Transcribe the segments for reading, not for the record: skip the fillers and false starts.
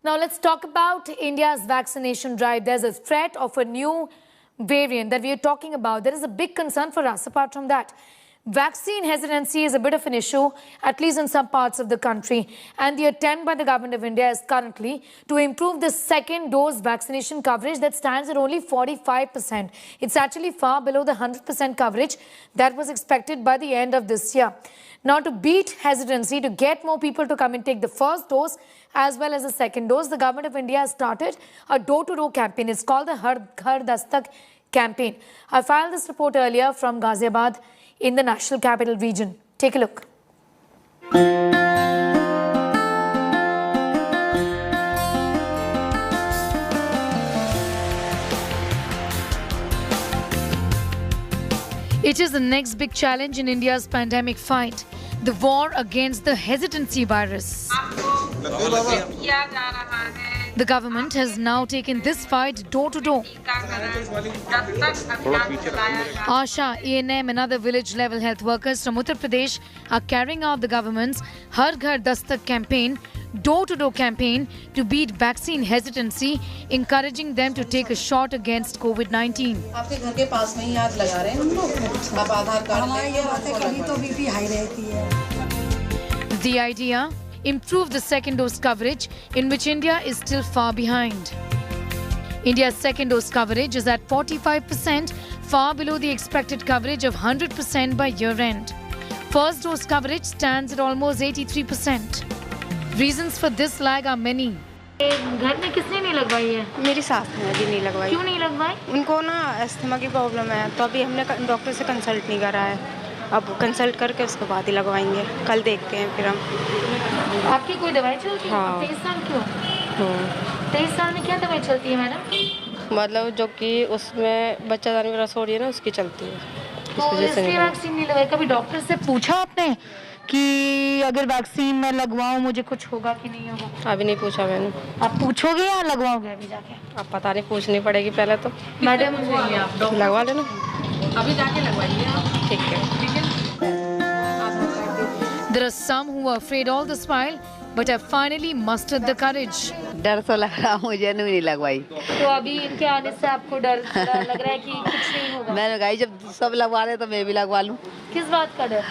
Now let's talk about India's vaccination drive. There's a threat of a new variant that we are talking about. There is a big concern for us. Apart from that, vaccine hesitancy is a bit of an issue, at least in some parts of the country. And the attempt by the government of India is currently to improve the second dose vaccination coverage that stands at only 45%. It's actually far below the 100% coverage that was expected by the end of this year. Now, to beat hesitancy, to get more people to come and take the first dose as well as the second dose, the government of India has started a door-to-door campaign. It's called the Har Ghar Dastak campaign. I filed this report earlier from Ghaziabad in the National Capital Region. Take a look. It is the next big challenge in India's pandemic fight, the war against the hesitancy virus. The government has now taken this fight door to door. Asha, ANM and other village level health workers from Uttar Pradesh are carrying out the government's Har Ghar Dastak campaign, door-to-door campaign to beat vaccine hesitancy, encouraging them to take a shot against COVID-19. The idea? Improve the second dose coverage, in which India is still far behind. India's second dose coverage is at 45%, far below the expected coverage of 100% by year-end. First dose coverage stands at almost 83%. Reasons for this lag are many. घर में किसने नहीं लगवाई है? मेरी सास ने अभी नहीं लगवाई। क्यों नहीं लगवाई? उनको ना अस्थमा की प्रॉब्लम है, तो अभी हमने डॉक्टर से कंसल्ट नहीं करा है। अब कंसल्ट करके उसके बाद ही लगवाएंगे। कल देखते हैं फिर हम। आपकी कोई दवाई चलती है? हाँ। 23 साल क्यों? 23 साल में क्या दवाई चलती है मैडम? मतलब जो कि उसमें बच्चा जाने में रस हो रही है ना, उसकी चलती है। तो इसलिए वैक्सीन नहीं लगवाई। कभी डॉक्टर से पूछा आपने कि अगर वैक्सीन मैं लगवाऊं मुझे कुछ होगा कि नहीं होगा? अभी नहीं पूछा मैंने। आप पूछोगे या लगवाओगे अभी जाके? अब पता नहीं, पूछनी पड़ेगी पहले तो। मैडम लगवा लेना, अभी जाके लगवाइए आप। ठीक है। There are some who are afraid all this while, but have finally mustered the courage. डर तो लग रहा, मुझे नहीं लगवाई। तो अभी इनके आने से आपको डर लग रहा है कि कुछ नहीं होगा? मैंने कहा जब सब लगवा रहे तो मैं भी लगवा लूं। किस बात का डर?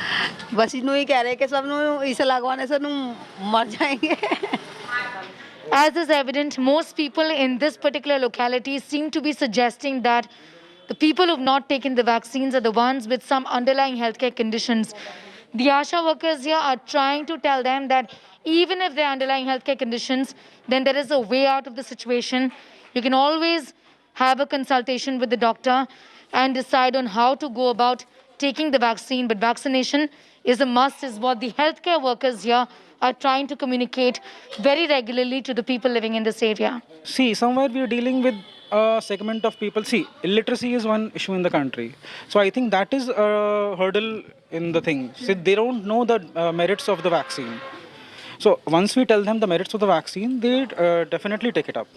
बस इन्हों ही कह रहे कि सब इसे लगवाने से मर जाएंगे। As is evident, most people in this particular locality seem to be suggesting that the people who have not taken the vaccines are the ones with some underlying healthcare conditions. The ASHA workers here are trying to tell them that even if there are underlying healthcare conditions, then there is a way out of the situation. You can always have a consultation with the doctor and decide on how to go about taking the vaccine. But vaccination is a must, is what the healthcare workers here are trying to communicate very regularly to the people living in this area. See, somewhere we are dealing with a segment of people. See, illiteracy is one issue in the country. So I think that is a hurdle in the thing. See, they don't know the merits of the vaccine. So once we tell them the merits of the vaccine, they definitely take it up.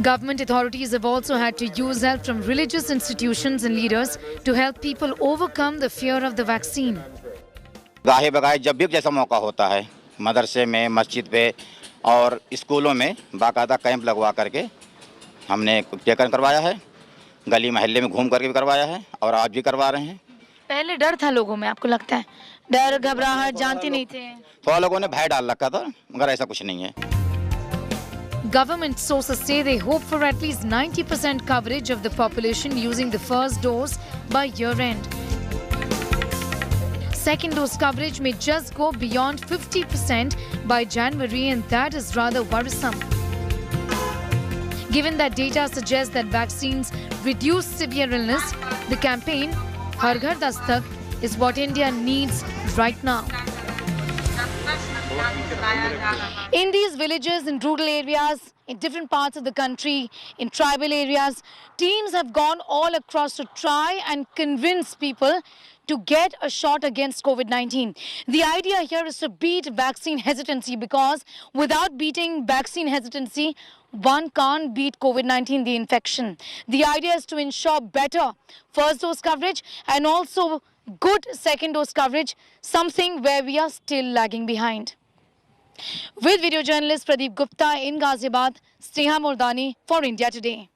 Government authorities have also had to use help from religious institutions and leaders to help people overcome the fear of the vaccine. गाहे बगाए जब भी जैसा मौका होता है, मदरसे में, मस्जिद पे और स्कूलों में बाकायदा कैंप लगवा करके हमने टीकाकरण करवाया है। गली महल्ले में घूम करके भी करवाया है और आज भी करवा रहे हैं। पहले डर था लोगों में, आपको लगता है? डर, घबराहट, जानते नहीं थे। थोड़ा लोगों ने भय डाल रखा था, मगर ऐसा कुछ नहीं है। Government sources say they hope for at least 90% coverage of the population using the first dose by year-end. Second dose coverage may just go beyond 50% by January, and that is rather worrisome. Given that data suggests that vaccines reduce severe illness, the campaign Har Ghar Dastak is what India needs right now. In these villages, in rural areas, in different parts of the country, in tribal areas, teams have gone all across to try and convince people to get a shot against COVID-19. The idea here is to beat vaccine hesitancy, because without beating vaccine hesitancy, one can't beat COVID-19, the infection. The idea is to ensure better first dose coverage and also good second dose coverage, something where we are still lagging behind. With video journalist Pradeep Gupta in Ghaziabad, Sneha Murdani for India Today.